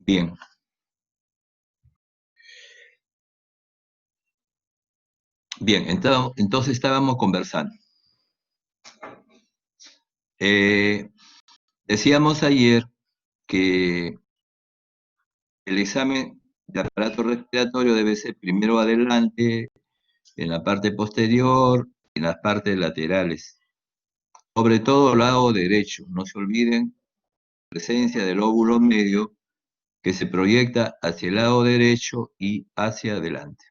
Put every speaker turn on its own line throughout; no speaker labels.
Bien, bien, entonces estábamos conversando. Eh, Decíamos ayer que el examen de aparato respiratorio debe ser primero adelante, en la parte posterior, en las partes laterales, sobre todo lado derecho. No se olviden presencia del lóbulo medio que se proyecta hacia el lado derecho y hacia adelante.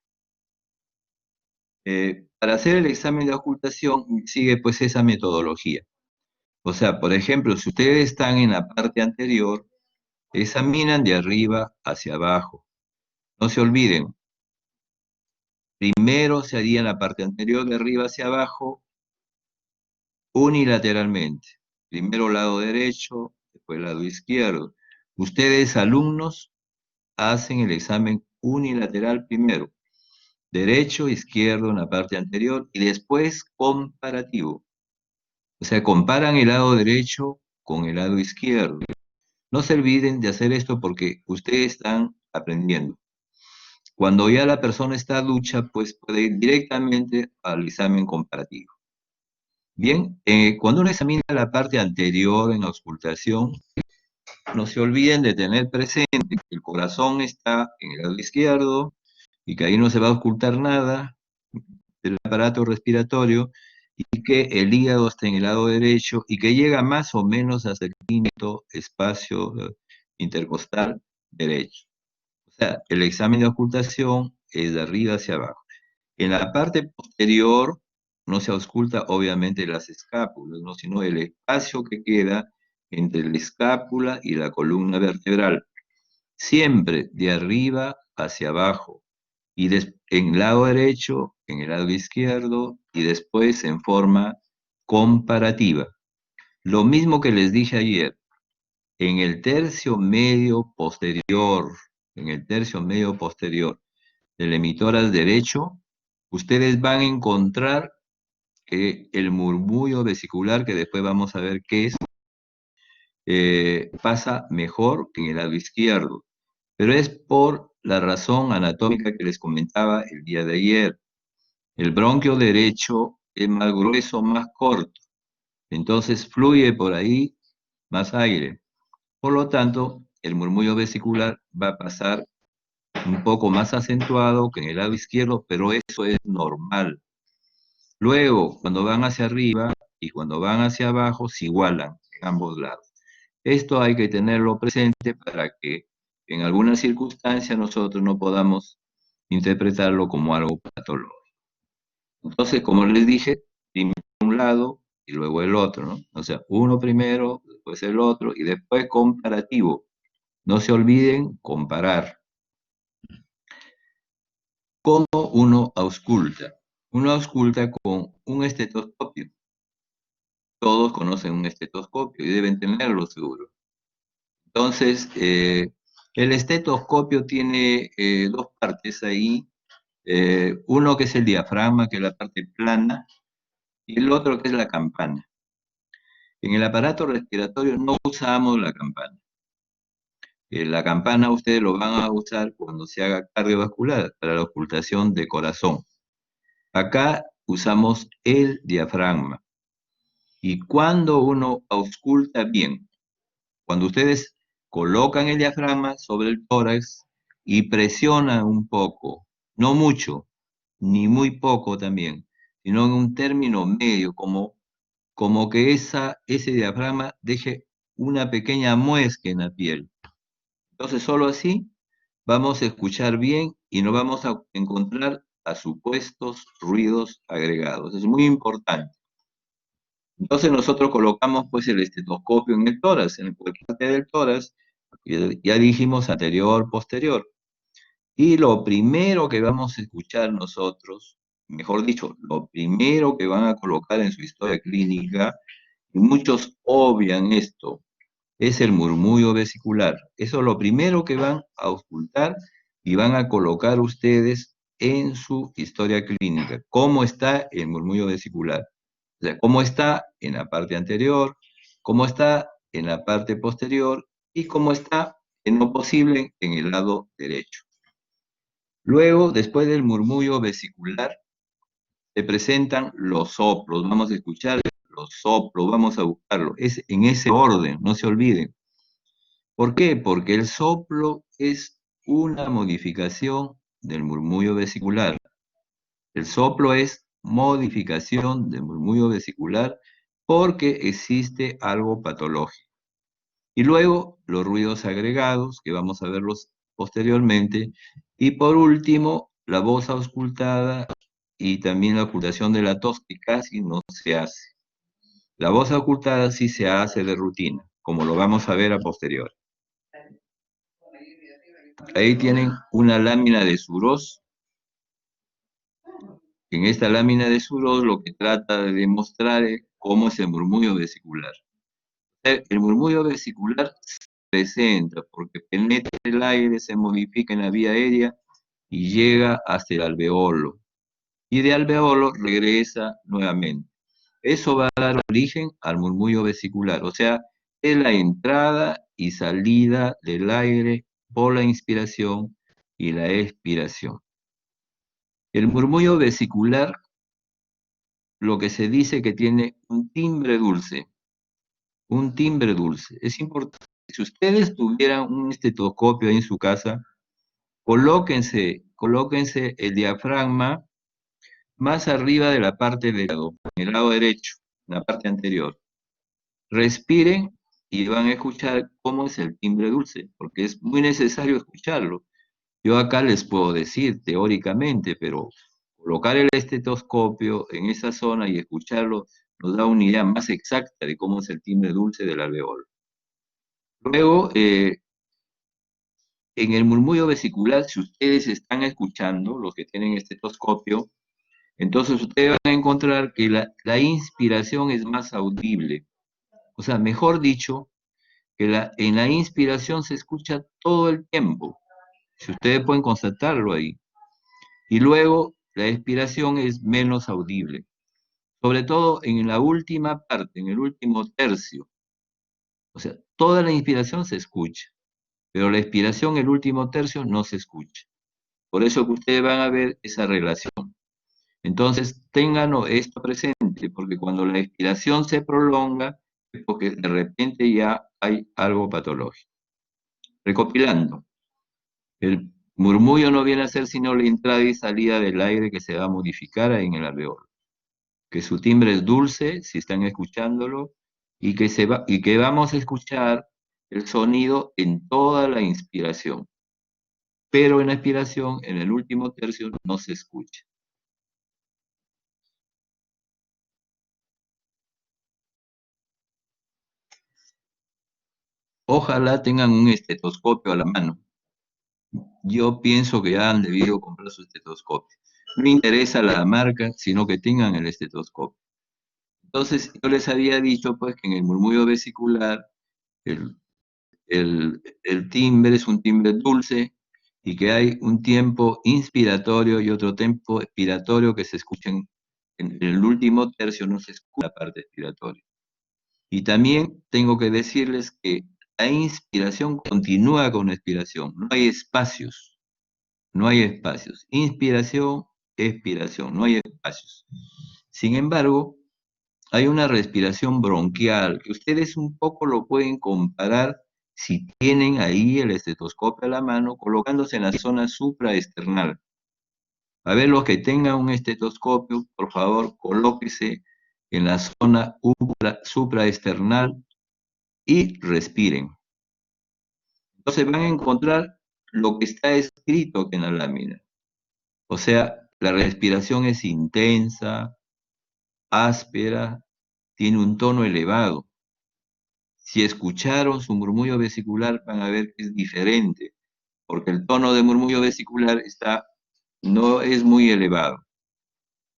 Para hacer el examen de ocultación sigue pues esa metodología. O sea, por ejemplo, si ustedes están en la parte anterior, examinan de arriba hacia abajo. No se olviden, primero se haría en la parte anterior de arriba hacia abajo unilateralmente. Primero lado derecho, después lado izquierdo. Ustedes, alumnos, hacen el examen unilateral primero, derecho, izquierdo en la parte anterior y después comparativo. O sea, comparan el lado derecho con el lado izquierdo. No se olviden de hacer esto porque ustedes están aprendiendo. Cuando ya la persona está ducha, pues puede ir directamente al examen comparativo. Bien, cuando uno examina la parte anterior en la auscultación, no se olviden de tener presente que el corazón está en el lado izquierdo y que ahí no se va a ocultar nada del aparato respiratorio y que el hígado está en el lado derecho y que llega más o menos hasta el quinto espacio intercostal derecho. O sea, el examen de ocultación es de arriba hacia abajo. En la parte posterior no se ausculta obviamente las escápulas, ¿no? Sino el espacio que queda entre la escápula y la columna vertebral. Siempre de arriba hacia abajo. Y en lado derecho, en el lado izquierdo y después en forma comparativa. Lo mismo que les dije ayer, en el tercio medio posterior, en el tercio medio posterior del emitoras derecho, ustedes van a encontrar que el murmullo vesicular, que después vamos a ver qué es, pasa mejor que en el lado izquierdo, pero es por la razón anatómica que les comentaba el día de ayer. El bronquio derecho es más grueso, más corto, entonces fluye por ahí más aire. Por lo tanto, el murmullo vesicular va a pasar un poco más acentuado que en el lado izquierdo, pero eso es normal. Luego, cuando van hacia arriba y cuando van hacia abajo, se igualan en ambos lados. Esto hay que tenerlo presente para que en alguna circunstancia nosotros no podamos interpretarlo como algo patológico. Entonces, como les dije, primero un lado y luego el otro, ¿no? O sea, uno primero, después el otro y después comparativo. No se olviden comparar. ¿Cómo uno ausculta? Uno ausculta con un estetoscopio. Todos conocen un estetoscopio y deben tenerlo seguro. Entonces, el estetoscopio tiene dos partes ahí. Uno que es el diafragma, que es la parte plana, y el otro que es la campana. En el aparato respiratorio no usamos la campana. La campana ustedes lo van a usar cuando se haga cardiovascular, para la ocultación de corazón. Acá usamos el diafragma. Y cuando uno ausculta bien, cuando ustedes colocan el diafragma sobre el tórax y presionan un poco, no mucho, ni muy poco también, sino en un término medio, como que ese diafragma deje una pequeña muesca en la piel. Entonces, solo así vamos a escuchar bien y no vamos a encontrar a supuestos ruidos agregados. Es muy importante. Entonces nosotros colocamos pues el estetoscopio en el tórax, en cualquier parte del tórax, ya dijimos anterior, posterior. Y lo primero que vamos a escuchar nosotros, mejor dicho, lo primero que van a colocar en su historia clínica, y muchos obvian esto, es el murmullo vesicular. Eso es lo primero que van a ocultar y van a colocar ustedes en su historia clínica. ¿Cómo está el murmullo vesicular? O sea, cómo está en la parte anterior, cómo está en la parte posterior y cómo está en lo posible en el lado derecho. Luego, después del murmullo vesicular, se presentan los soplos. Vamos a escuchar los soplos, vamos a buscarlo. Es en ese orden, no se olviden. ¿Por qué? Porque el soplo es una modificación del murmullo vesicular. El soplo es modificación del murmullo vesicular porque existe algo patológico. Y luego los ruidos agregados, que vamos a verlos posteriormente. Y por último, la voz auscultada y también la ocultación de la tos, que casi no se hace. La voz ocultada sí se hace de rutina, como lo vamos a ver a posteriori. Ahí tienen una lámina de Suros. En esta lámina de Suros lo que trata de demostrar es cómo es el murmullo vesicular. El murmullo vesicular se presenta porque penetra el aire, se modifica en la vía aérea y llega hasta el alveolo. Y de alveolo regresa nuevamente. Eso va a dar origen al murmullo vesicular, o sea, es la entrada y salida del aire por la inspiración y la expiración. El murmullo vesicular, lo que se dice que tiene un timbre dulce, un timbre dulce. Es importante, si ustedes tuvieran un estetoscopio ahí en su casa, colóquense el diafragma más arriba de la parte del lado, en el lado derecho, en la parte anterior. Respiren y van a escuchar cómo es el timbre dulce, porque es muy necesario escucharlo. Yo acá les puedo decir teóricamente, pero colocar el estetoscopio en esa zona y escucharlo nos da una idea más exacta de cómo es el timbre dulce del alveolo. Luego, en el murmullo vesicular, si ustedes están escuchando, los que tienen estetoscopio, entonces ustedes van a encontrar que la inspiración es más audible. O sea, mejor dicho, que en la inspiración se escucha todo el tiempo. Si ustedes pueden constatarlo ahí. Y luego la expiración es menos audible. Sobre todo en la última parte, en el último tercio. O sea, toda la inspiración se escucha, pero la expiración, el último tercio, no se escucha. Por eso que ustedes van a ver esa relación. Entonces, ténganlo esto presente, porque cuando la expiración se prolonga, es porque de repente ya hay algo patológico. Recopilando, el murmullo no viene a ser sino la entrada y salida del aire que se va a modificar en el alveolo. Que su timbre es dulce, si están escuchándolo, y que vamos a escuchar el sonido en toda la inspiración. Pero en la expiración, en el último tercio, no se escucha. Ojalá tengan un estetoscopio a la mano. Yo pienso que ya han debido comprar su estetoscopio. No me interesa la marca, sino que tengan el estetoscopio. Entonces, yo les había dicho pues que en el murmullo vesicular el, el timbre es un timbre dulce y que hay un tiempo inspiratorio y otro tiempo expiratorio que se escuchen en el último tercio, no se escucha la parte expiratoria. Y también tengo que decirles que la inspiración continúa con la expiración, no hay espacios, no hay espacios. Inspiración, expiración, no hay espacios. Sin embargo, hay una respiración bronquial que ustedes un poco lo pueden comparar si tienen ahí el estetoscopio a la mano, colocándose en la zona supraesternal. A ver, los que tengan un estetoscopio, por favor, colóquese en la zona supraesternal y respiren. Entonces van a encontrar lo que está escrito en la lámina. O sea, la respiración es intensa, áspera, tiene un tono elevado. Si escucharon su murmullo vesicular, van a ver que es diferente, porque el tono de murmullo vesicular no es muy elevado.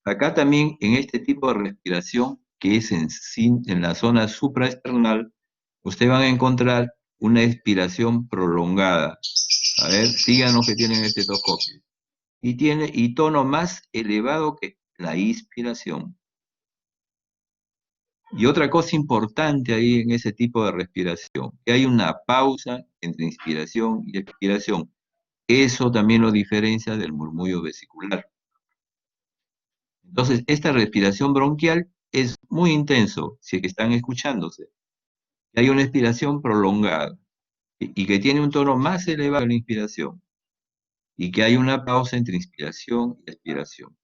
Acá también, en este tipo de respiración, que es en la zona supraesternal, ustedes van a encontrar una expiración prolongada. A ver, síganos que tienen este estetoscopio. Y tono más elevado que la inspiración. Y otra cosa importante ahí en ese tipo de respiración, que hay una pausa entre inspiración y expiración. Eso también lo diferencia del murmullo vesicular. Entonces, esta respiración bronquial es muy intenso, si es que están escuchándose. Hay una expiración prolongada y que tiene un tono más elevado en la inspiración y que hay una pausa entre inspiración y expiración.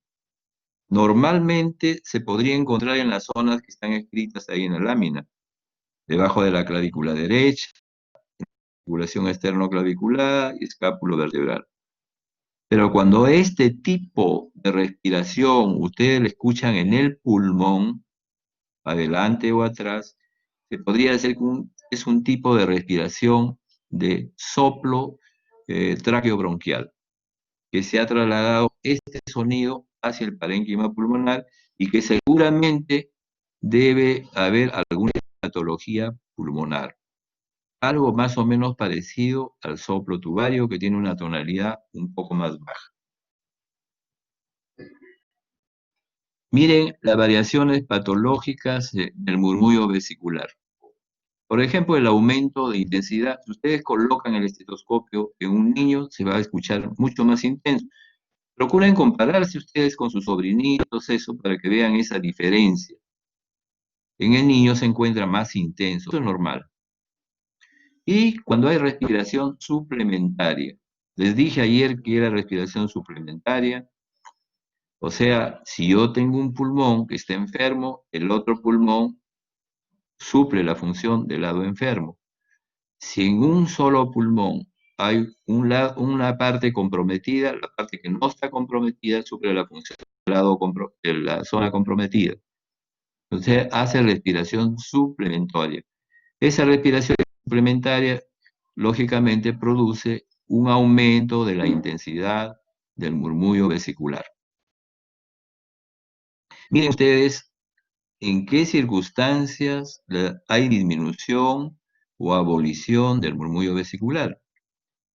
Normalmente se podría encontrar en las zonas que están escritas ahí en la lámina, debajo de la clavícula derecha, articulación externoclavicular y escápulo vertebral. Pero cuando este tipo de respiración ustedes lo escuchan en el pulmón, adelante o atrás, se podría decir que es un tipo de respiración de soplo tráqueo-bronquial, que se ha trasladado este sonido hacia el parénquima pulmonar y que seguramente debe haber alguna patología pulmonar. Algo más o menos parecido al soplo tubario, que tiene una tonalidad un poco más baja. Miren las variaciones patológicas del murmullo vesicular. Por ejemplo, el aumento de intensidad. Si ustedes colocan el estetoscopio en un niño, se va a escuchar mucho más intenso. Procuren compararse ustedes con sus sobrinitos, eso, para que vean esa diferencia. En el niño se encuentra más intenso, eso es normal. Y cuando hay respiración suplementaria. Les dije ayer que era respiración suplementaria. O sea, si yo tengo un pulmón que está enfermo, el otro pulmón suple la función del lado enfermo. Si en un solo pulmón hay una parte comprometida, la parte que no está comprometida suple la función del lado de la zona comprometida. Entonces hace respiración suplementaria. Esa respiración suplementaria, lógicamente, produce un aumento de la intensidad del murmullo vesicular. Miren ustedes en qué circunstancias hay disminución o abolición del murmullo vesicular.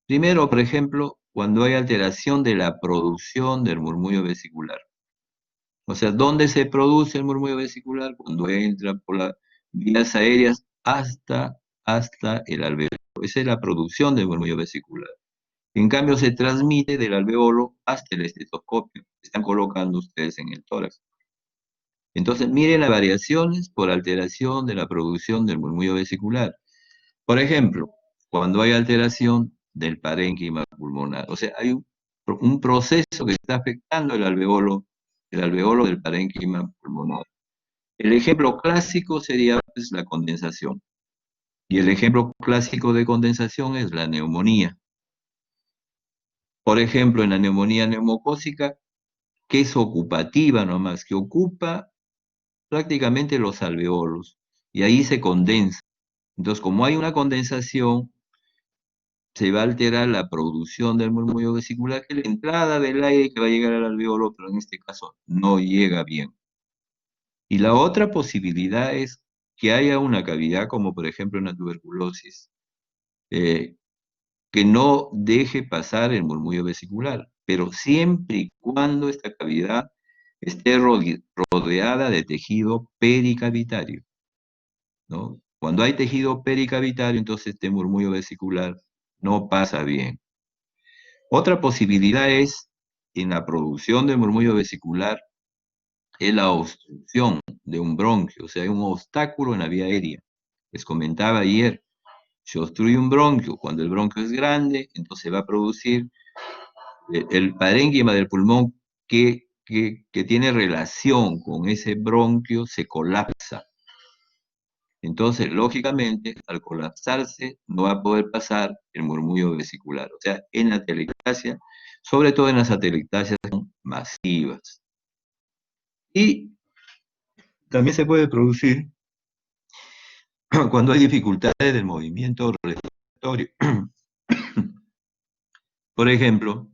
Primero, por ejemplo, cuando hay alteración de la producción del murmullo vesicular. O sea, ¿dónde se produce el murmullo vesicular? Cuando entra por las vías aéreas hasta el alveolo. Esa es la producción del murmullo vesicular. En cambio, se transmite del alveolo hasta el estetoscopio que están colocando ustedes en el tórax. Entonces, miren las variaciones por alteración de la producción del murmullo vesicular. Por ejemplo, cuando hay alteración del parénquima pulmonar, o sea, hay un proceso que está afectando el alveolo del parénquima pulmonar. El ejemplo clásico sería pues, la condensación. Y el ejemplo clásico de condensación es la neumonía. Por ejemplo, en la neumonía neumocócica, que es ocupativa nomás, que ocupa prácticamente los alveolos, y ahí se condensa. Entonces, como hay una condensación, se va a alterar la producción del murmullo vesicular, que es la entrada del aire que va a llegar al alveolo, pero en este caso no llega bien. Y la otra posibilidad es que haya una cavidad, como por ejemplo una tuberculosis, eh, que no deje pasar el murmullo vesicular, pero siempre y cuando esta cavidad esté rodeada de tejido pericavitario, ¿no? Cuando hay tejido pericavitario, entonces este murmullo vesicular no pasa bien. Otra posibilidad es, en la producción de murmullo vesicular, es la obstrucción de un bronquio, o sea, hay un obstáculo en la vía aérea. Les comentaba ayer, se obstruye un bronquio, cuando el bronquio es grande, entonces va a producir el parénquima del pulmón que tiene relación con ese bronquio, se colapsa. Entonces, lógicamente, al colapsarse, no va a poder pasar el murmullo vesicular. O sea, en la atelectasia, sobre todo en las atelectasias masivas. Y también se puede producir cuando hay dificultades del movimiento respiratorio. Por ejemplo,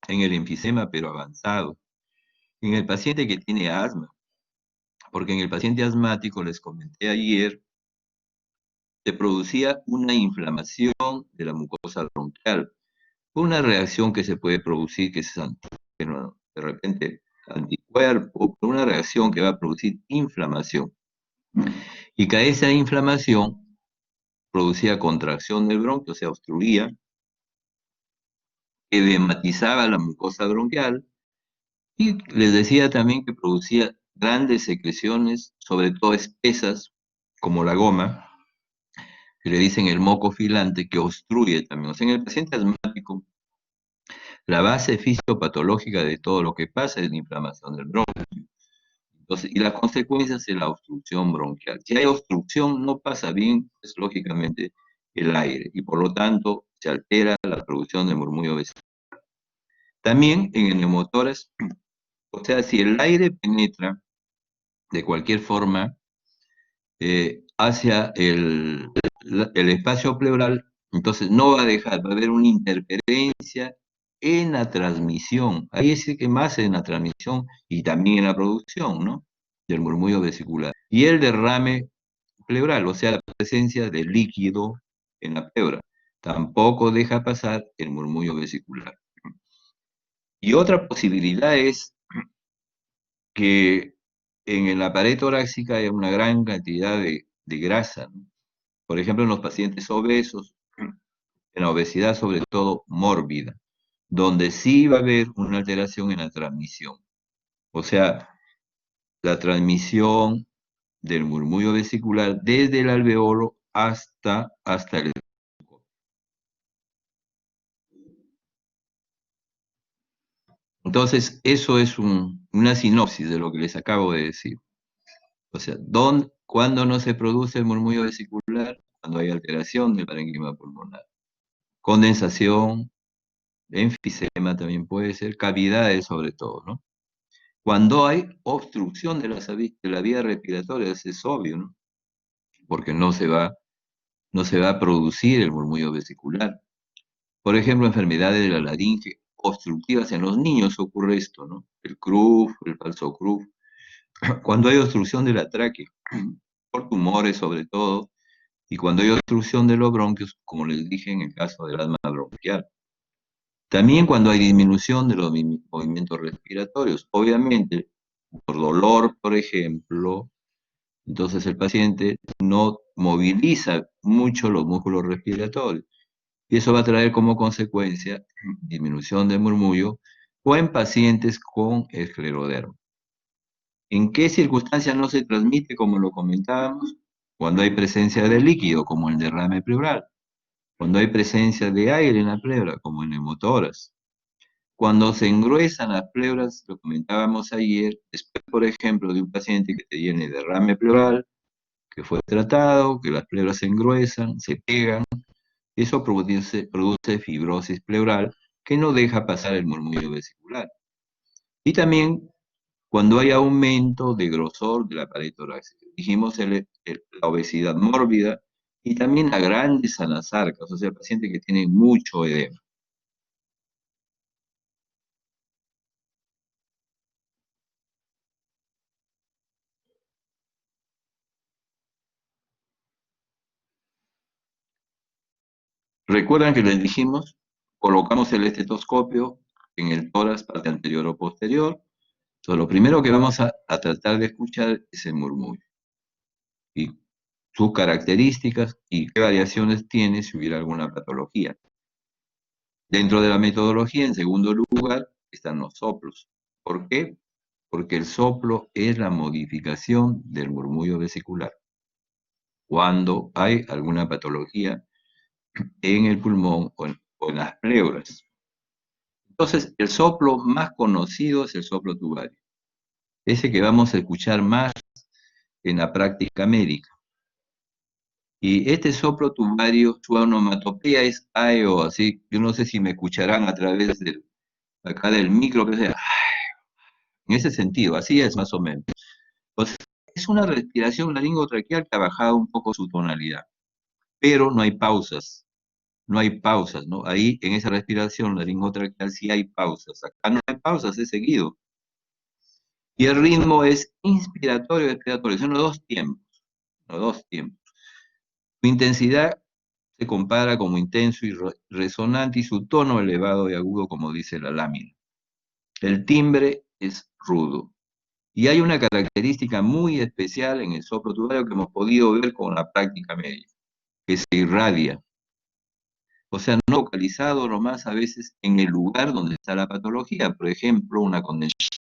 en el enfisema, pero avanzado. En el paciente que tiene asma. Porque en el paciente asmático, les comenté ayer, se producía una inflamación de la mucosa bronquial, una reacción que se puede producir, que es de repente anticuerpo, una reacción que va a producir inflamación. Y que esa inflamación producía contracción del bronquio, o sea, obstruía, edematizaba la mucosa bronquial y les decía también que producía grandes secreciones, sobre todo espesas, como la goma, que le dicen el moco filante, que obstruye también. O sea, en el paciente asmático, la base fisiopatológica de todo lo que pasa es la inflamación del bronquio. Entonces, y las consecuencias es la obstrucción bronquial. Si hay obstrucción, no pasa bien, pues, lógicamente, el aire, y por lo tanto se altera la producción de murmullo vesical. También en el neumotórax, o sea, si el aire penetra de cualquier forma hacia el espacio pleural, entonces no va a dejar, va a haber una interferencia en la transmisión. Ahí es que más en la transmisión y también en la producción, ¿no? Del murmullo vesicular. Y el derrame pleural, o sea, la presencia de líquido en la pleura. Tampoco deja pasar el murmullo vesicular. Y otra posibilidad es que en la pared torácica hay una gran cantidad de grasa, ¿no? Por ejemplo, en los pacientes obesos, en la obesidad sobre todo mórbida, donde sí va a haber una alteración en la transmisión. O sea, la transmisión del murmullo vesicular desde el alveolo hasta el... Entonces, eso es una sinopsis de lo que les acabo de decir. O sea, ¿cuándo no se produce el murmullo vesicular? Cuando hay alteración del parénquima pulmonar. Condensación, enfisema también puede ser, cavidades sobre todo, ¿no? Cuando hay obstrucción de la vía respiratoria, eso es obvio, ¿no? Porque no se va a producir el murmullo vesicular. Por ejemplo, enfermedades de la laringe obstructivas en los niños ocurre esto, ¿no? El CRUF, el falso CRUF. Cuando hay obstrucción de la tráquea, por tumores sobre todo, y cuando hay obstrucción de los bronquios, como les dije en el caso del asma bronquial. También cuando hay disminución de los movimientos respiratorios, obviamente, por dolor, por ejemplo, entonces el paciente no moviliza mucho los músculos respiratorios. Y eso va a traer como consecuencia disminución del murmullo o en pacientes con escleroderma. ¿En qué circunstancias no se transmite, como lo comentábamos? Cuando hay presencia de líquido, como el derrame pleural. Cuando hay presencia de aire en la pleura, como en neumotoras. Cuando se engruesan las pleuras, lo comentábamos ayer, después, por ejemplo, de un paciente que tiene derrame pleural, que fue tratado, que las pleuras se engruesan, se pegan, eso produce fibrosis pleural que no deja pasar el murmullo vesicular. Y también cuando hay aumento de grosor de la pared torácica. Dijimos la obesidad mórbida y también las grandes anasarcas, o sea, el paciente que tiene mucho edema. ¿Recuerdan que les dijimos? Colocamos el estetoscopio en el tórax, parte anterior o posterior. Entonces, lo primero que vamos a tratar de escuchar es el murmullo y sus características y qué variaciones tiene si hubiera alguna patología. Dentro de la metodología, en segundo lugar, están los soplos. ¿Por qué? Porque el soplo es la modificación del murmullo vesicular. Cuando hay alguna patología en el pulmón o en las pleuras. Entonces, el soplo más conocido es el soplo tubario, ese que vamos a escuchar más en la práctica médica. Y este soplo tubario, su onomatopeya es AEO, así, yo no sé si me escucharán a través acá del micro, que sea, en ese sentido, así es más o menos. Pues es una respiración laringotraqueal que ha bajado un poco su tonalidad, pero no hay pausas, no hay pausas, ¿no? Ahí en esa respiración laringotraqueal sí hay pausas, acá no hay pausas, es seguido. Y el ritmo es inspiratorio y expiratorio, son los dos tiempos, los dos tiempos. Su intensidad se compara como intenso y resonante y su tono elevado y agudo, como dice la lámina. El timbre es rudo. Y hay una característica muy especial en el soplo tubario que hemos podido ver con la práctica médica, que se irradia. O sea, no localizado nomás a veces en el lugar donde está la patología, por ejemplo, una condensación,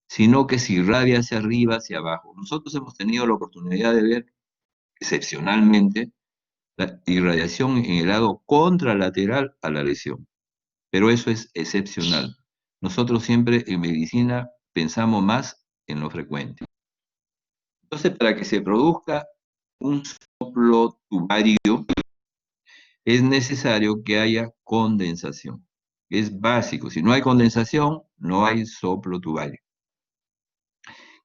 sino que se irradia hacia arriba, hacia abajo. Nosotros hemos tenido la oportunidad de ver excepcionalmente la irradiación en el lado contralateral a la lesión, pero eso es excepcional. Nosotros siempre en medicina pensamos más en lo frecuente. Entonces, para que se produzca un soplo tubario, es necesario que haya condensación. Es básico. Si no hay condensación, no hay soplo tubario.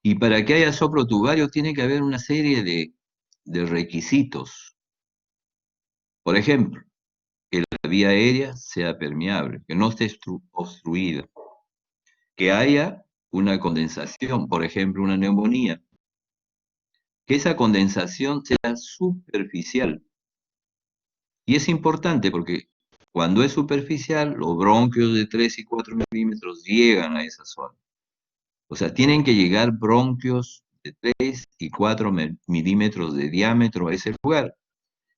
Y para que haya soplo tubario, tiene que haber una serie de requisitos. Por ejemplo, que la vía aérea sea permeable, que no esté obstruida, que haya una condensación, por ejemplo, una neumonía, que esa condensación sea superficial. Y es importante porque cuando es superficial, los bronquios de 3 y 4 milímetros llegan a esa zona. O sea, tienen que llegar bronquios de 3 y 4 milímetros de diámetro a ese lugar.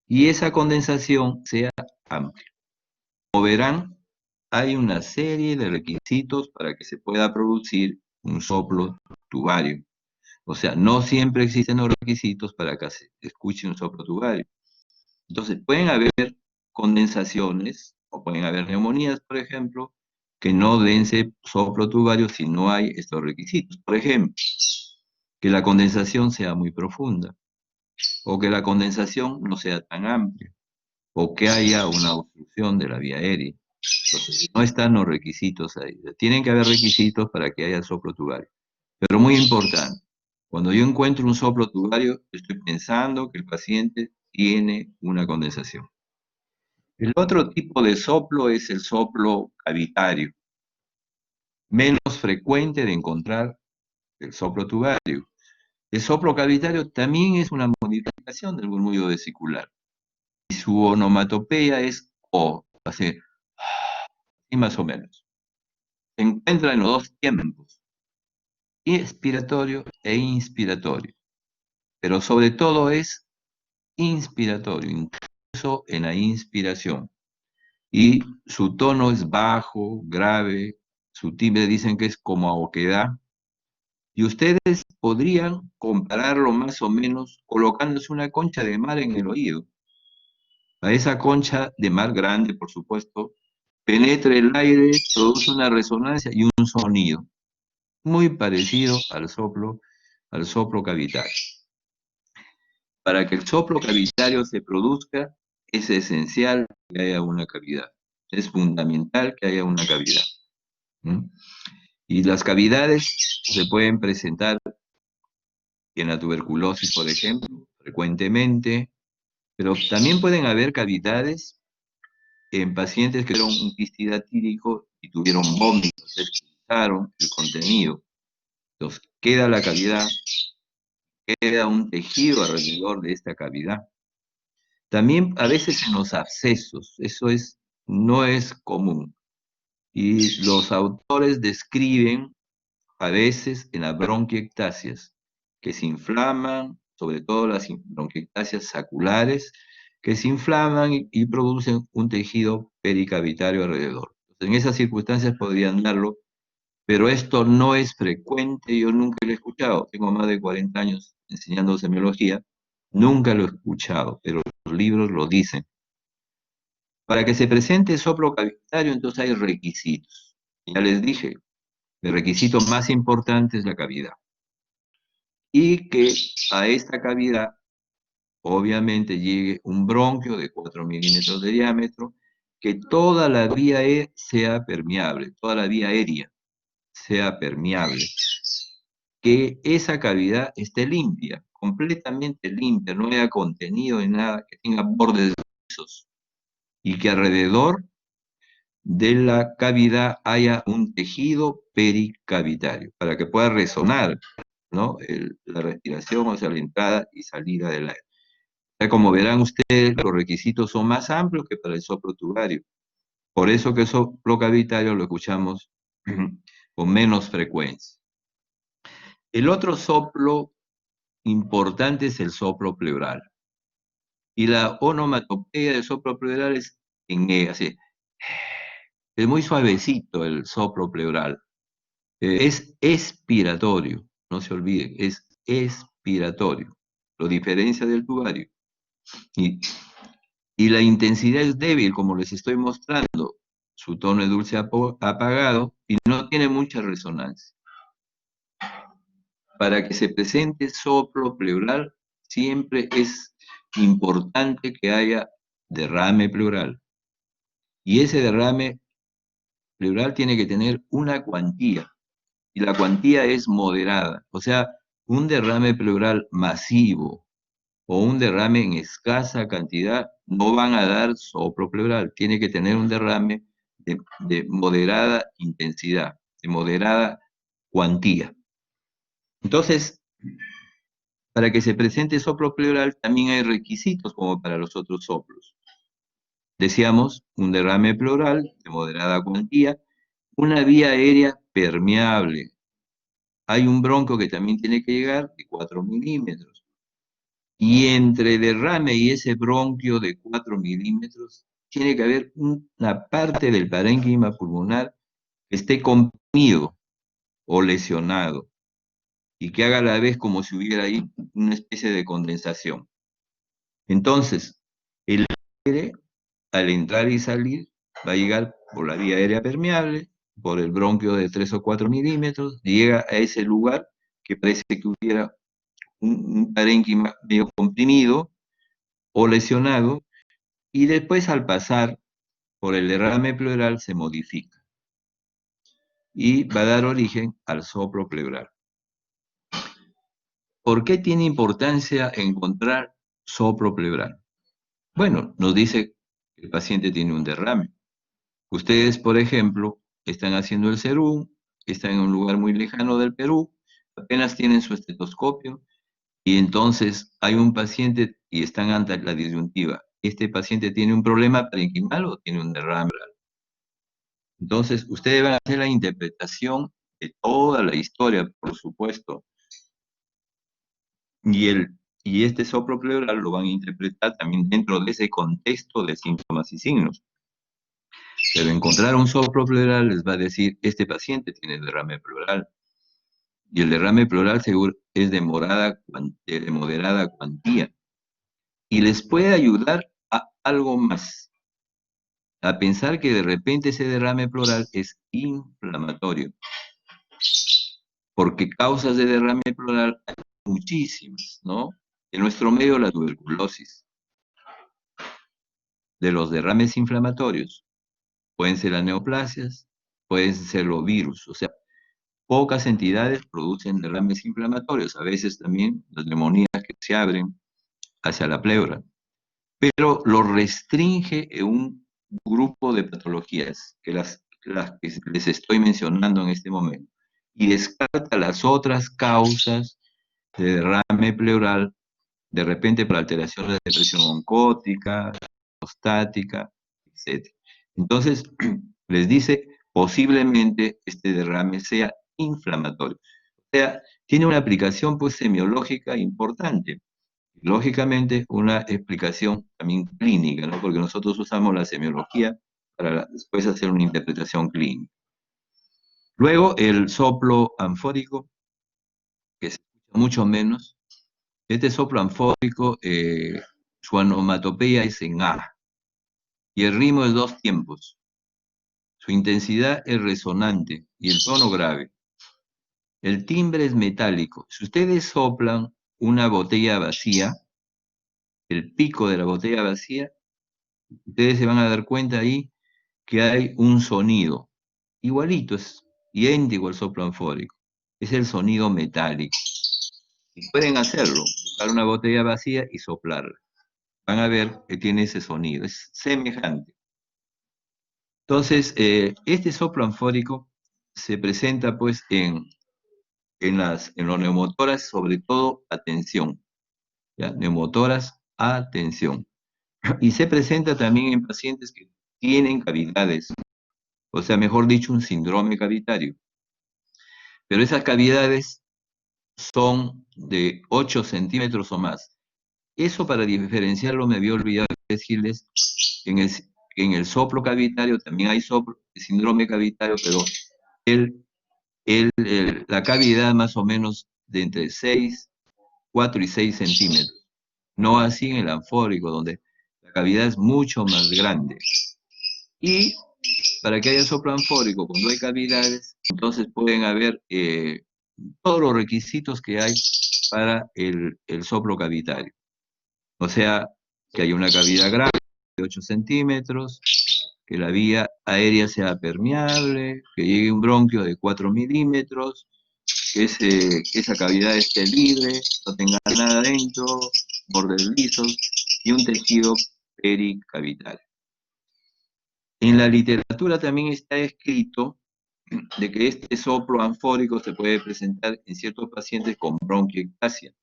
Y esa condensación sea amplia. Como verán, hay una serie de requisitos para que se pueda producir un soplo tubario. O sea, no siempre existen los requisitos para que se escuche un soplo tubario. Entonces, pueden haber condensaciones o pueden haber neumonías, por ejemplo, que no den soplo tubario si no hay estos requisitos. Por ejemplo, que la condensación sea muy profunda o que la condensación no sea tan amplia o que haya una obstrucción de la vía aérea. Entonces, no están los requisitos ahí. Tienen que haber requisitos para que haya soplo tubario. Pero muy importante, cuando yo encuentro un soplo tubario, estoy pensando que el paciente tiene una condensación. El otro tipo de soplo es el soplo cavitario, menos frecuente de encontrar el soplo tubario. El soplo cavitario también es una modificación del murmullo vesicular y su onomatopeya es O, así más o menos. Se encuentra en los dos tiempos, expiratorio e inspiratorio, pero sobre todo es inspiratorio, incluso en la inspiración. Y su tono es bajo, grave, su timbre dicen que es como a oquedad. Y ustedes podrían compararlo más o menos colocándose una concha de mar en el oído. A esa concha de mar grande, por supuesto, penetra el aire, produce una resonancia y un sonido muy parecido al soplo cavitario. Para que el soplo cavitario se produzca, es esencial que haya una cavidad. Es fundamental que haya una cavidad. ¿Mm? Y las cavidades se pueden presentar en la tuberculosis, por ejemplo, frecuentemente, pero también pueden haber cavidades en pacientes que tuvieron un quiste hidatídico y tuvieron vómitos, expulsaron el contenido. Entonces, queda la cavidad, queda un tejido alrededor de esta cavidad. También a veces en los abscesos, no es común. Y los autores describen a veces en las bronquiectasias, que se inflaman, sobre todo las bronquiectasias saculares, que se inflaman y producen un tejido pericavitario alrededor. Entonces, en esas circunstancias podrían darlo, pero esto no es frecuente, yo nunca lo he escuchado, tengo más de 40 años enseñando semiología, nunca lo he escuchado, pero los libros lo dicen. Para que se presente soplo cavitario, entonces hay requisitos. Ya les dije, el requisito más importante es la cavidad. Y que a esta cavidad, obviamente, llegue un bronquio de 4 milímetros de diámetro, que toda la vía sea permeable, toda la vía aérea sea permeable, que esa cavidad esté limpia, completamente limpia, no haya contenido en nada, que tenga bordes lisos, y que alrededor de la cavidad haya un tejido pericavitario para que pueda resonar, ¿no? La respiración, o sea, la entrada y salida del aire. O sea, como verán ustedes, los requisitos son más amplios que para el soplo tubario. Por eso que el soplo cavitario lo escuchamos con menos frecuencia. El otro soplo importante es el soplo pleural. Y la onomatopeya del soplo pleural es en E, así. Es muy suavecito el soplo pleural. Es expiratorio, no se olviden, es expiratorio. Lo diferencia del tubario. Y, y la intensidad es débil, como les estoy mostrando. Su tono es dulce apagado y no tiene mucha resonancia. Para que se presente soplo pleural, siempre es importante que haya derrame pleural. Y ese derrame pleural tiene que tener una cuantía, y la cuantía es moderada. O sea, un derrame pleural masivo o un derrame en escasa cantidad no van a dar soplo pleural. Tiene que tener un derrame de moderada intensidad, de moderada cuantía. Entonces, para que se presente soplo pleural también hay requisitos como para los otros soplos. Decíamos, un derrame pleural de moderada cuantía, una vía aérea permeable. Hay un bronco que también tiene que llegar de 4 milímetros. Y entre derrame y ese bronquio de 4 milímetros, tiene que haber una parte del parénquima pulmonar que esté comprimido o lesionado y que haga a la vez como si hubiera ahí una especie de condensación. Entonces, el aire, al entrar y salir, va a llegar por la vía aérea permeable, por el bronquio de 3 o 4 milímetros, llega a ese lugar que parece que hubiera un parénquima medio comprimido o lesionado, y después al pasar por el derrame pleural se modifica y va a dar origen al soplo pleural. ¿Por qué tiene importancia encontrar soplo pleural? Bueno, nos dice que el paciente tiene un derrame. Ustedes, por ejemplo, están haciendo el serum, están en un lugar muy lejano del Perú, apenas tienen su estetoscopio y entonces hay un paciente y están ante la disyuntiva. ¿Este paciente tiene un problema parenquimal o tiene un derrame? Entonces, ustedes van a hacer la interpretación de toda la historia, por supuesto, y este soplo pleural lo van a interpretar también dentro de ese contexto de síntomas y signos. Pero encontrar un soplo pleural les va a decir, este paciente tiene derrame pleural, y el derrame pleural seguro es de moderada cuantía, y les puede ayudar a algo más, a pensar que de repente ese derrame pleural es inflamatorio, porque causas de derrame pleural hay muchísimas, ¿no? En nuestro medio la tuberculosis, de los derrames inflamatorios, pueden ser las neoplasias, pueden ser los virus, o sea, pocas entidades producen derrames inflamatorios, a veces también las neumonías que se abren hacia la pleura, pero lo restringe en un grupo de patologías, las que les estoy mencionando en este momento, y descarta las otras causas de derrame pleural, de repente por alteraciones de presión oncótica, prostática, etc. Entonces, les dice, posiblemente este derrame sea inflamatorio. O sea, tiene una aplicación pues semiológica importante. Lógicamente, una explicación también clínica, ¿no? Porque nosotros usamos la semiología para después hacer una interpretación clínica. Luego, el soplo anfórico, que se escucha mucho menos. Este soplo anfórico, su onomatopeya es en A, y el ritmo es 2 tiempos. Su intensidad es resonante y el tono grave. El timbre es metálico. Si ustedes soplan una botella vacía, el pico de la botella vacía, ustedes se van a dar cuenta ahí que hay un sonido. Igualito, es idéntico al soplo anfórico. Es el sonido metálico. Y pueden hacerlo, buscar una botella vacía y soplarla. Van a ver que tiene ese sonido, es semejante. Entonces, este soplo anfórico se presenta pues en los neumotoras, sobre todo atención, ¿ya? Neumotoras, atención. Y se presenta también en pacientes que tienen cavidades, o sea, mejor dicho, un síndrome cavitario. Pero esas cavidades son de 8 centímetros o más. Eso, para diferenciarlo, me había olvidado decirles que en el soplo cavitario también hay síndrome cavitario, pero la cavidad más o menos de entre 4 y 6 centímetros. No así en el anfórico, donde la cavidad es mucho más grande. Y para que haya soplo anfórico, cuando hay cavidades, entonces pueden haber todos los requisitos que hay para el soplo cavitario. O sea, que haya una cavidad grande de 8 centímetros, que la vía aérea sea permeable, que llegue un bronquio de 4 milímetros, que esa cavidad esté libre, no tenga nada dentro, bordes lisos y un tejido pericavitario. En la literatura también está escrito de que este soplo anfórico se puede presentar en ciertos pacientes con bronquiectasia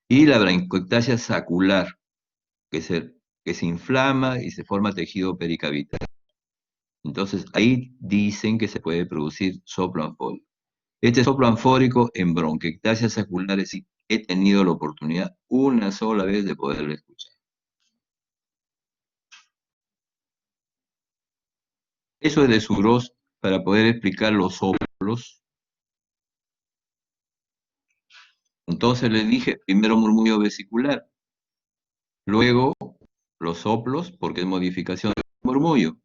y la bronquiectasia sacular, que se inflama y se forma tejido pericavitario. Entonces ahí dicen que se puede producir soplo anfórico. Este soplo anfórico en bronquiectasias saculares sí he tenido la oportunidad una sola vez de poderlo escuchar. Eso es de Suros para poder explicar los soplos. Entonces les dije, primero murmullo vesicular, luego los soplos, porque es modificación del murmullo,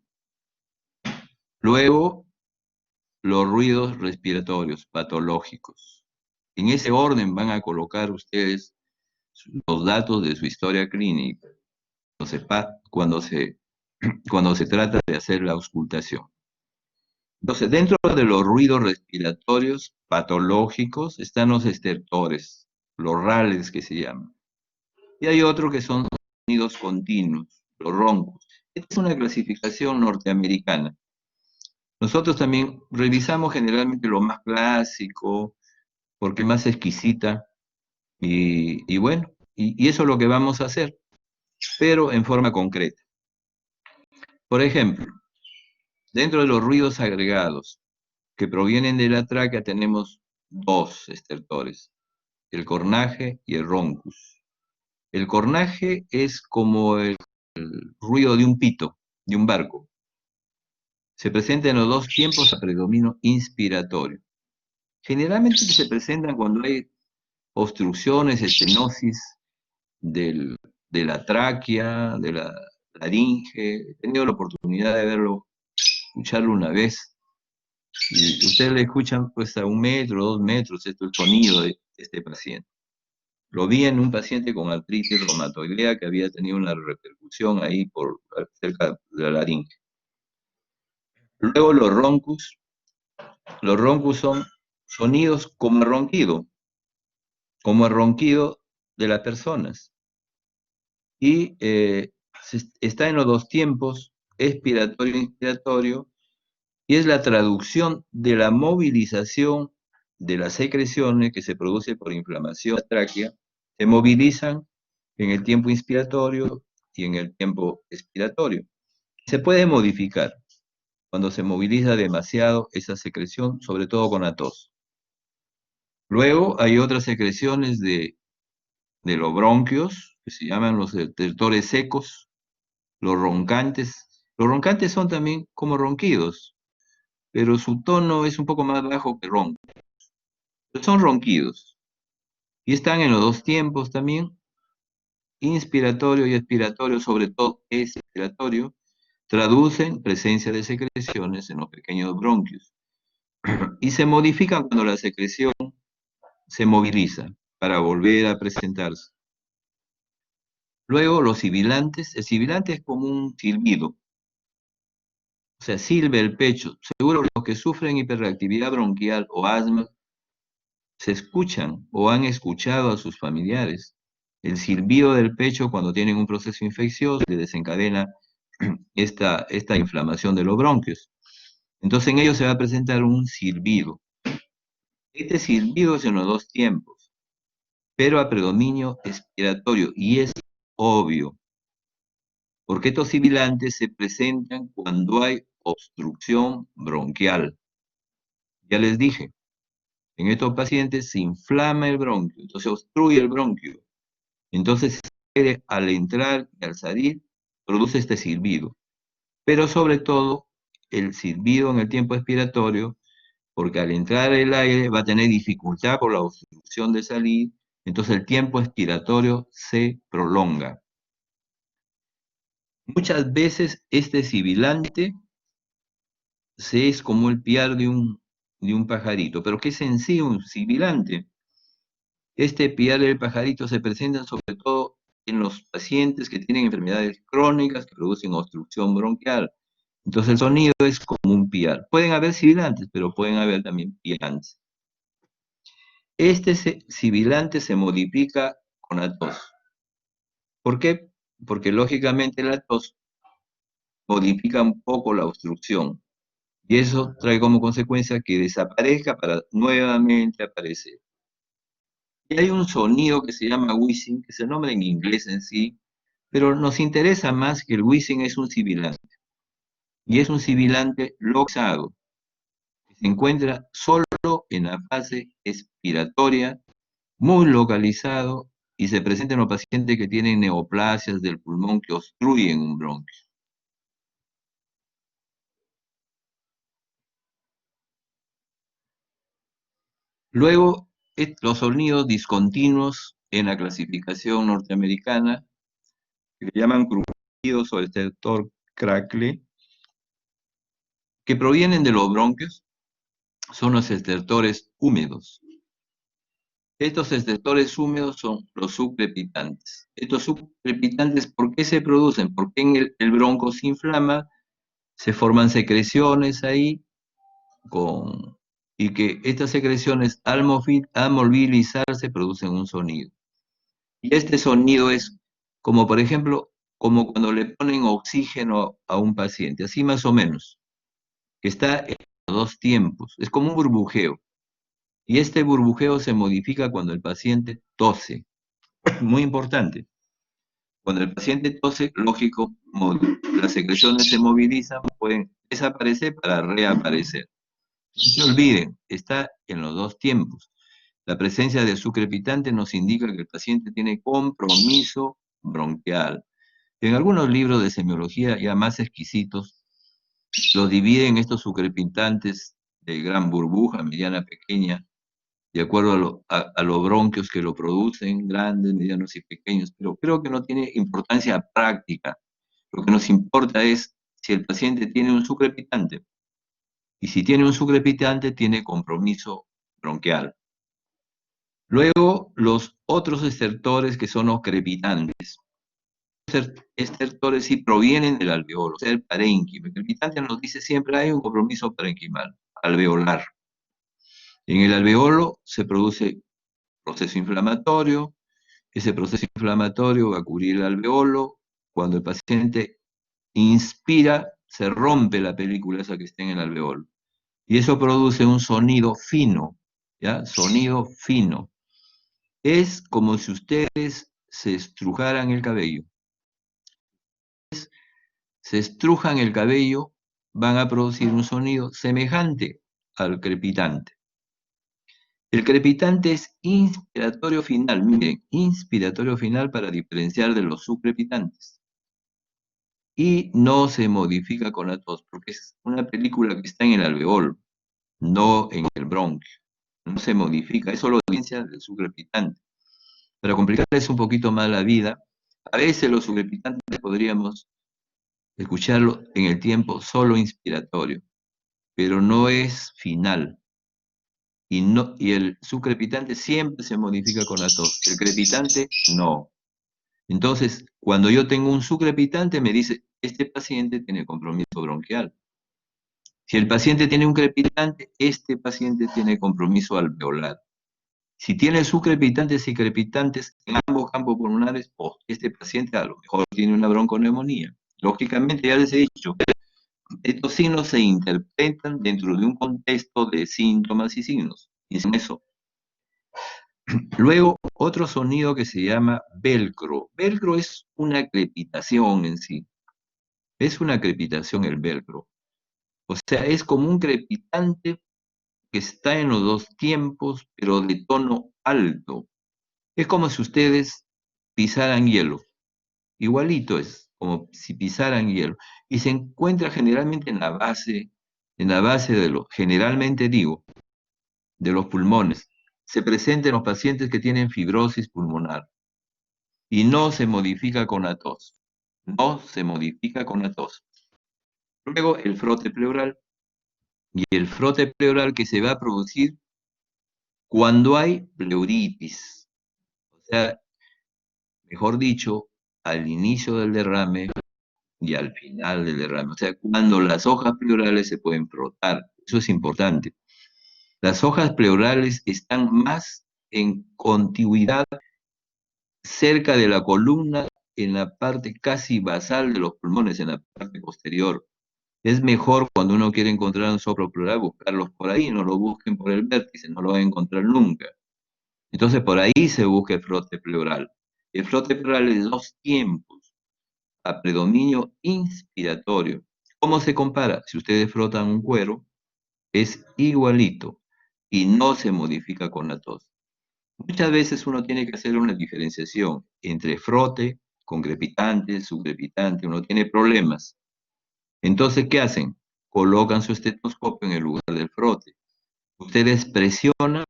luego los ruidos respiratorios patológicos. En ese orden van a colocar ustedes los datos de su historia clínica cuando se, cuando se trata de hacer la auscultación. Entonces, dentro de los ruidos respiratorios patológicos están los estertores, los rales que se llaman. Y hay otros que son sonidos continuos, los roncos. Esta es una clasificación norteamericana. Nosotros también revisamos generalmente lo más clásico, porque es más exquisita, y bueno, y eso es lo que vamos a hacer, pero en forma concreta. Por ejemplo, dentro de los ruidos agregados que provienen de la tráquea tenemos dos estertores, el cornaje y el roncus. El cornaje es como el ruido de un pito, de un barco. Se presenta en los dos tiempos a predominio inspiratorio. Generalmente se presentan cuando hay obstrucciones, estenosis de la tráquea, de la laringe. He tenido la oportunidad de verlo, escucharlo una vez. Y ustedes le escuchan pues a 1 metro, 2 metros, el sonido de este paciente. Lo vi en un paciente con artritis reumatoidea que había tenido una repercusión ahí cerca de la laringe. Luego los roncus son sonidos como el ronquido de las personas. Y está en los dos tiempos, expiratorio e inspiratorio, y es la traducción de la movilización de las secreciones que se produce por inflamación de la tráquea, se movilizan en el tiempo inspiratorio y en el tiempo expiratorio. Se puede modificar cuando se moviliza demasiado esa secreción, sobre todo con la tos. Luego hay otras secreciones de los bronquios, que se llaman los estertores secos, los roncantes. Los roncantes son también como ronquidos, pero su tono es un poco más bajo que ronco. Son ronquidos. Y están en los dos tiempos también, inspiratorio y expiratorio, sobre todo expiratorio, traducen presencia de secreciones en los pequeños bronquios. Y se modifican cuando la secreción se moviliza para volver a presentarse. Luego los sibilantes. El sibilante es como un silbido, o sea, silbe el pecho. Seguro los que sufren hiperreactividad bronquial o asma se escuchan o han escuchado a sus familiares. El silbido del pecho cuando tienen un proceso infeccioso que desencadena esta inflamación de los bronquios. Entonces en ellos se va a presentar un silbido. Este silbido es en los dos tiempos, pero a predominio expiratorio, y es obvio, porque estos sibilantes se presentan cuando hay obstrucción bronquial. Ya les dije, En estos pacientes se inflama el bronquio, entonces obstruye el bronquio. Entonces, el aire al entrar y al salir produce este silbido. Pero sobre todo, el silbido en el tiempo expiratorio, porque al entrar el aire va a tener dificultad por la obstrucción de salir, entonces el tiempo expiratorio se prolonga. Muchas veces este sibilante se es como el piar de un pajarito. ¿Pero qué es en sí un sibilante? Este piar del pajarito se presenta sobre todo en los pacientes que tienen enfermedades crónicas que producen obstrucción bronquial. Entonces el sonido es como un piar. Pueden haber sibilantes, pero pueden haber también piantes. Este sibilante se modifica con la tos. ¿Por qué? Porque lógicamente la tos modifica un poco la obstrucción. Y eso trae como consecuencia que desaparezca para nuevamente aparecer. Y hay un sonido que se llama wheezing, que es el nombre en inglés en sí, pero nos interesa más que el wheezing es un sibilante. Y es un sibilante localizado, que se encuentra solo en la fase expiratoria, muy localizado, y se presenta en los pacientes que tienen neoplasias del pulmón que obstruyen un bronquio. Luego, los sonidos discontinuos en la clasificación norteamericana, que le llaman crujidos o estertor crackle, que provienen de los bronquios, son los estertores húmedos. Estos estertores húmedos son los sucrepitantes. Estos sucrepitantes, ¿por qué se producen? Porque en el bronco se inflama, se forman secreciones ahí, y que estas secreciones al movilizarse producen un sonido. Y este sonido es como, por ejemplo, como cuando le ponen oxígeno a un paciente, así más o menos, que está en los dos tiempos, es como un burbujeo. Y este burbujeo se modifica cuando el paciente tose. Muy importante. Cuando el paciente tose, lógico, las secreciones se movilizan, pueden desaparecer para reaparecer. No se olviden, está en los dos tiempos. La presencia de sucrepitante nos indica que el paciente tiene compromiso bronquial. En algunos libros de semiología ya más exquisitos, los dividen estos sucrepitantes de gran burbuja, mediana, pequeña, de acuerdo a los bronquios que lo producen, grandes, medianos y pequeños, pero creo que no tiene importancia práctica. Lo que nos importa es si el paciente tiene un sucrepitante, y si tiene un sucrepitante, tiene compromiso bronquial. Luego, los otros estertores que son los crepitantes. Los estertores sí provienen del alveolo, o sea, el parénquima. El crepitante nos dice siempre hay un compromiso parenquimal, alveolar. En el alveolo se produce proceso inflamatorio, ese proceso inflamatorio va a cubrir el alveolo, cuando el paciente inspira, se rompe la película esa que está en el alveolo, y eso produce un sonido fino, ¿ya? Sonido fino. Es como si ustedes se estrujaran el cabello. Se estrujan el cabello, van a producir un sonido semejante al crepitante. El crepitante es inspiratorio final, miren, inspiratorio final para diferenciar de los subcrepitantes. Y no se modifica con la tos, porque es una película que está en el alveolo, no en el bronquio. No se modifica, es solo diferencia del subcrepitante. Para complicarles un poquito más la vida, a veces los subcrepitantes podríamos escucharlo en el tiempo solo inspiratorio, pero no es final. Y el subcrepitante siempre se modifica con la tos. El crepitante no. Entonces, cuando yo tengo un subcrepitante, me dice, este paciente tiene compromiso bronquial. Si el paciente tiene un crepitante, este paciente tiene compromiso alveolar. Si tiene subcrepitantes y crepitantes en ambos campos pulmonares, pues este paciente a lo mejor tiene una bronconeumonía. Lógicamente, ya les he dicho, estos signos se interpretan dentro de un contexto de síntomas y signos. Y sin eso. Luego, otro sonido que se llama velcro. Velcro es una crepitación en sí. Es una crepitación el velcro. O sea, es como un crepitante que está en los dos tiempos, pero de tono alto. Es como si ustedes pisaran hielo. Igualito es, como si pisaran hielo. Y se encuentra generalmente en la base de lo, generalmente digo, de los pulmones. Se presenta en los pacientes que tienen fibrosis pulmonar y no se modifica con la tos. No se modifica con la tos. Luego el frote pleural. Y el frote pleural que se va a producir cuando hay pleuritis. O sea, mejor dicho, al inicio del derrame y al final del derrame. O sea, cuando las hojas pleurales se pueden frotar. Eso es importante. Las hojas pleurales están más en contigüidad cerca de la columna, en la parte casi basal de los pulmones, en la parte posterior. Es mejor cuando uno quiere encontrar un soplo pleural, buscarlos por ahí, no lo busquen por el vértice, no lo van a encontrar nunca. Entonces por ahí se busca el frote pleural. El frote pleural es dos tiempos, a predominio inspiratorio. ¿Cómo se compara? Si ustedes frotan un cuero, es igualito y no se modifica con la tos. Muchas veces uno tiene que hacer una diferenciación entre frote con crepitante, subcrepitante, uno tiene problemas. Entonces, ¿qué hacen? Colocan su estetoscopio en el lugar del frote. Ustedes presionan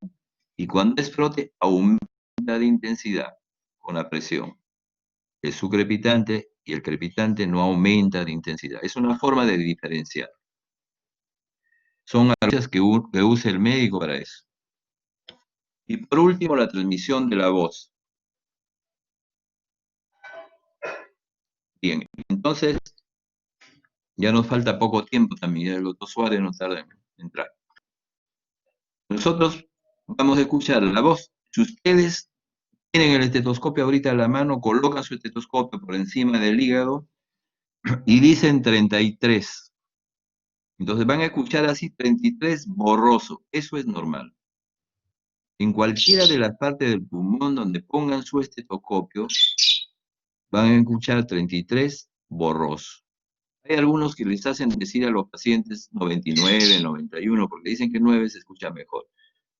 y cuando es frote aumenta de intensidad con la presión. El subcrepitante y el crepitante no aumenta de intensidad. Es una forma de diferenciar. Son herramientas que usa el médico para eso. Y por último, la transmisión de la voz. Bien, entonces ya nos falta poco tiempo también. El doctor Suárez no tarda en entrar. Nosotros vamos a escuchar la voz. Si ustedes tienen el estetoscopio ahorita a la mano, colocan su estetoscopio por encima del hígado y dicen 33. Entonces van a escuchar así 33 borroso. Eso es normal. En cualquiera de las partes del pulmón donde pongan su estetoscopio, van a escuchar 33 borroso. Hay algunos que les hacen decir a los pacientes 99, 91, porque dicen que 9 se escucha mejor.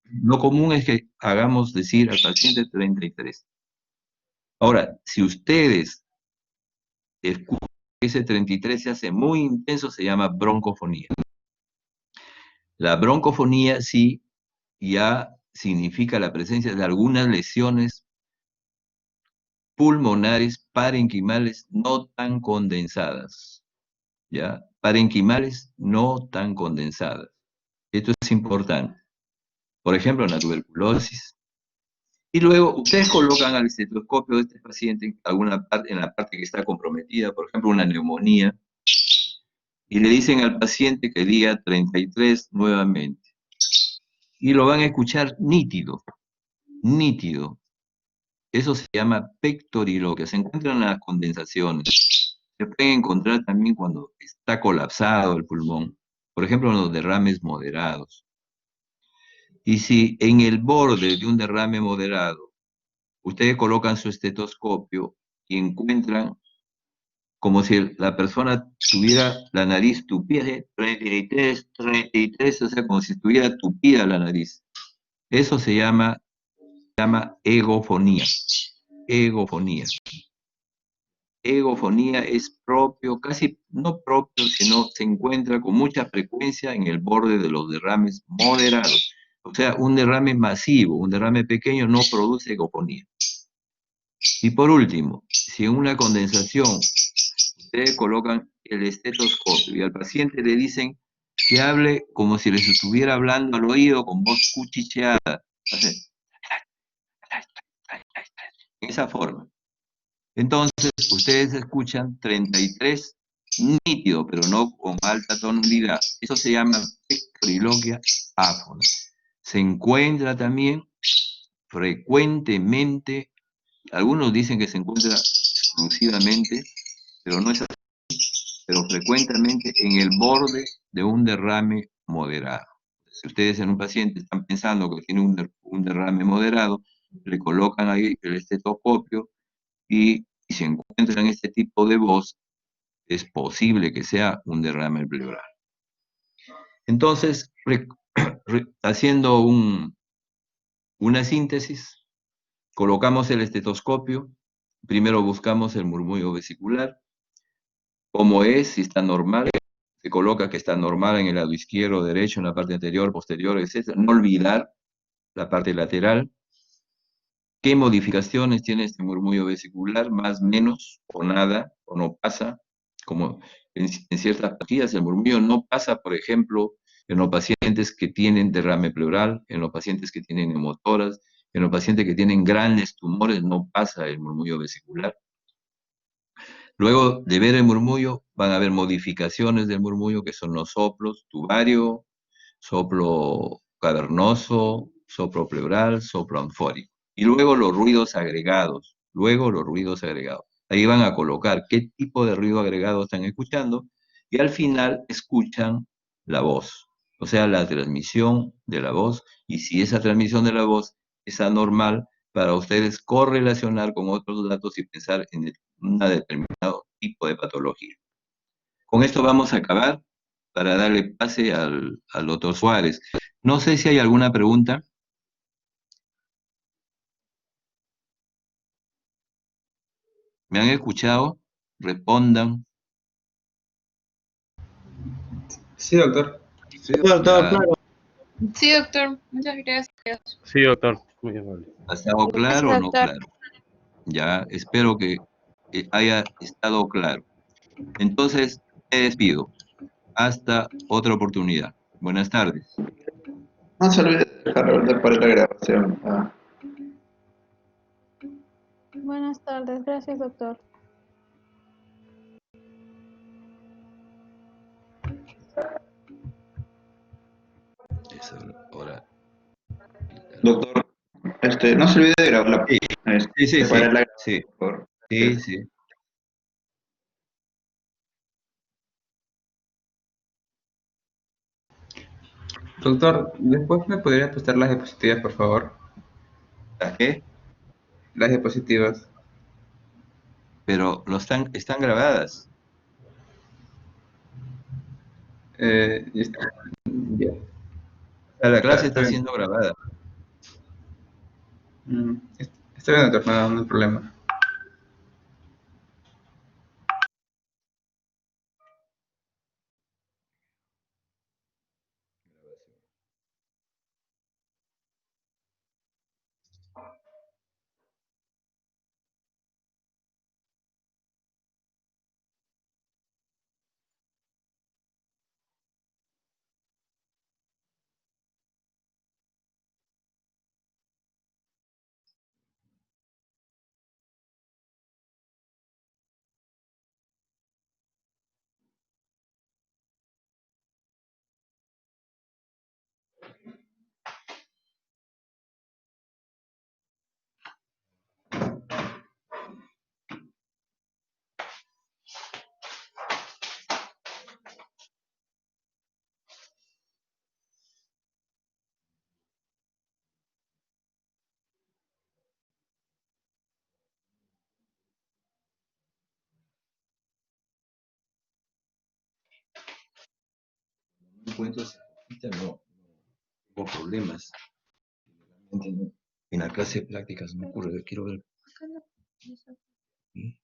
Lo común es que hagamos decir al paciente 33. Ahora, si ustedes escuchan que ese 33 se hace muy intenso, se llama broncofonía. La broncofonía sí ya significa la presencia de algunas lesiones pulmonares parenquimales no tan condensadas, ¿ya? Parenquimales no tan condensadas. Esto es importante. Por ejemplo, la tuberculosis. Y luego ustedes colocan al estetoscopio de este paciente en alguna parte, en la parte que está comprometida, por ejemplo, una neumonía, y le dicen al paciente que diga 33 nuevamente. Y lo van a escuchar nítido, nítido. Eso se llama pectoriloquia. Se encuentran las condensaciones. Se pueden encontrar también cuando está colapsado el pulmón. Por ejemplo, en los derrames moderados. Y si en el borde de un derrame moderado ustedes colocan su estetoscopio y encuentran como si la persona tuviera la nariz tupida, 33, 33, o sea, como si estuviera tupida la nariz. Eso se llama egofonía. Egofonía. Egofonía es propio, casi no propio, sino se encuentra con mucha frecuencia en el borde de los derrames moderados. O sea, un derrame masivo, un derrame pequeño no produce egofonía. Y por último, si en una condensación ustedes colocan el estetoscopio y al paciente le dicen que hable como si les estuviera hablando al oído con voz cuchicheada, en esa forma. Entonces, ustedes escuchan 33 nítido, pero no con alta tonalidad. Eso se llama pectoriloquia áfona. Se encuentra también frecuentemente, algunos dicen que se encuentra exclusivamente, pero no es así, pero frecuentemente en el borde de un derrame moderado. Si ustedes en un paciente están pensando que tiene un derrame moderado, le colocan ahí el estetoscopio y si encuentran este tipo de voz, es posible que sea un derrame pleural. Entonces, Haciendo una síntesis, colocamos el estetoscopio, primero buscamos el murmullo vesicular, cómo es, si está normal, se coloca que está normal en el lado izquierdo, derecho, en la parte anterior, posterior, etc. No olvidar la parte lateral. ¿Qué modificaciones tiene este murmullo vesicular? Más, menos, o nada, o no pasa. Como en ciertas patologías, el murmullo no pasa, por ejemplo, en los pacientes que tienen derrame pleural, en los pacientes que tienen neumotoras, en los pacientes que tienen grandes tumores, no pasa el murmullo vesicular. Luego de ver el murmullo, van a haber modificaciones del murmullo, que son los soplos, tubario, soplo cavernoso, soplo pleural, soplo anfórico. Y luego los ruidos agregados, Ahí van a colocar qué tipo de ruido agregado están escuchando y al final escuchan la voz, o sea, la transmisión de la voz. Y si esa transmisión de la voz es anormal, para ustedes correlacionar con otros datos y pensar en un determinado tipo de patología. Con esto vamos a acabar para darle pase al doctor Suárez. No sé si hay alguna pregunta. ¿Me han escuchado? Respondan.
Sí, doctor.
Sí, doctor,
Ya,
claro.
Sí, doctor. Muchas gracias.
Sí, doctor. Muy amable.
¿ha estado claro o
Gracias,
no
doctor.
claro? Ya, espero que haya estado claro. Entonces, me despido. Hasta otra oportunidad. Buenas tardes.
No se olvide de dejar para la grabación.
Buenas tardes, gracias, doctor.
Ahora.
Doctor, no se olvide de grabar
Sí, sí,
para la
sí,
grabación, por favor.
sí, sí.
Doctor, ¿después me podría prestar las diapositivas, por favor?
¿A qué?
Las diapositivas.
Pero están grabadas.
Ya está. Ya.
La clase
Está
está
bien.
siendo grabada.
Está bien, doctor, no hay problema.
No encuentro esa hojita, no. Tengo problemas. En la clase de prácticas me ocurre, quiero ver. ¿Sí?